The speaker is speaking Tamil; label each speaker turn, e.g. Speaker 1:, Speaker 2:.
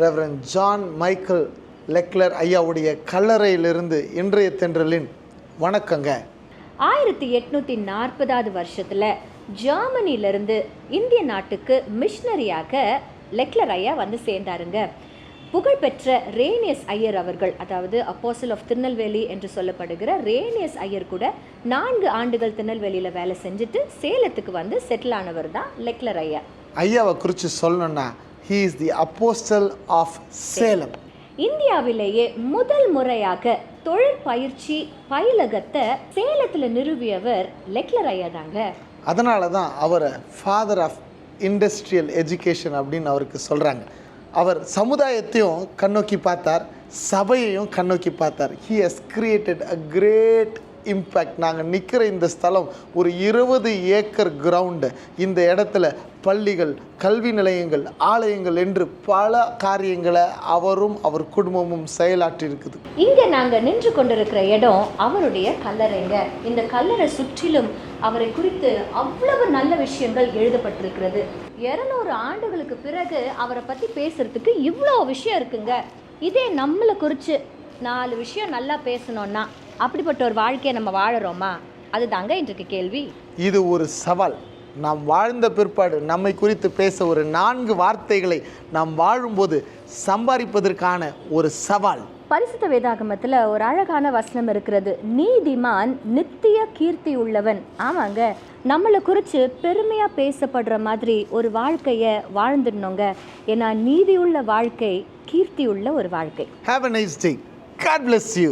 Speaker 1: ரெவரண்ட் ஜான் மைக்கேல் லெக்லர் ஐயாவுடைய கல்லறையிலிருந்து இன்றைய தென்றலின் வணக்கங்க.
Speaker 2: 1840 வருஷத்தில் ஜெர்மனியிலிருந்து இந்திய நாட்டுக்கு மிஷனரியாக லெக்லர் ஐயா வந்து சேர்ந்தாருங்க. புகழ்பெற்ற ரேனியஸ் ஐயர் அவர்கள், அதாவது அப்போஸ்டல் ஆஃப் திருநெல்வேலி என்று சொல்லப்படுகிற ரேனியஸ் ஐயர் கூட 4 ஆண்டுகள் திருநெல்வேலியில் வேலை செஞ்சுட்டு சேலத்துக்கு வந்து செட்டில் ஆனவர் தான் லெக்லர் ஐயா.
Speaker 1: ஐயாவை குறித்து சொல்லணும்னா he is the apostle of Salem.
Speaker 2: இந்தியாவிலேயே முதல் முறையாக தொழிற்பயிற்சி பயிலகத்தை சேலத்தில் நிறுவியவர் லெக்லர் ஐயா தாங்க.
Speaker 1: அதனால தான் அவரை ஃபாதர் ஆஃப் இண்டஸ்ட்ரியல் எஜுகேஷன் அப்படின்னு அவருக்கு சொல்கிறாங்க. அவர் சமுதாயத்தையும் கண்ணோக்கி பார்த்தார், சபையையும் கண்ணோக்கி பார்த்தார். he has created a great impact. நாங்கள் நிற்கிற இந்த ஸ்தலம் ஒரு 20 ஏக்கர் கிரவுண்டு. இந்த இடத்துல பள்ளிகள், கல்வி நிலையங்கள், ஆலயங்கள் என்று பல காரியங்களை அவரும் அவர் குடும்பமும் செயலாற்றி இருக்குது.
Speaker 2: இங்கே நாங்கள் நின்று கொண்டிருக்கிற இடம் அவருடைய கல்லறைங்க. இந்த கல்லறை சுற்றிலும் அவரை குறித்து அவ்வளவு நல்ல விஷயங்கள் எழுதப்பட்டிருக்கிறது. 200 ஆண்டுகளுக்கு பிறகு அவரை பற்றி பேசுறதுக்கு இவ்வளோ விஷயம் இருக்குங்க. இதே நம்மளை குறித்து 4 விஷயம் நல்லா பேசணும்னா அப்படிப்பட்ட ஒரு வாழ்க்கையை நம்ம வாழறோமா? அதுதாங்க இன்றைக்கு கேள்வி.
Speaker 1: இது ஒரு சவால். நாம் வாழ்ந்த பிற்பாடு நம்மை குறித்து பேச ஒரு 4 வார்த்தைகளை நாம் வாழும்போது சம்பாதிப்பதற்கான ஒரு சவால்.
Speaker 2: பரிசுத்த வேதாகமத்தில் ஒரு அழகான வசனம் இருக்கிறது, நீதிமான் நித்திய கீர்த்தி உள்ளவன். ஆமாங்க, நம்மளை குறித்து பெருமையாக பேசப்படுற மாதிரி ஒரு வாழ்க்கையை வாழ்ந்துடணுங்க. ஏன்னா நீதியுள்ள வாழ்க்கை கீர்த்தி உள்ள ஒரு வாழ்க்கை.
Speaker 1: Have a nice day. God bless you.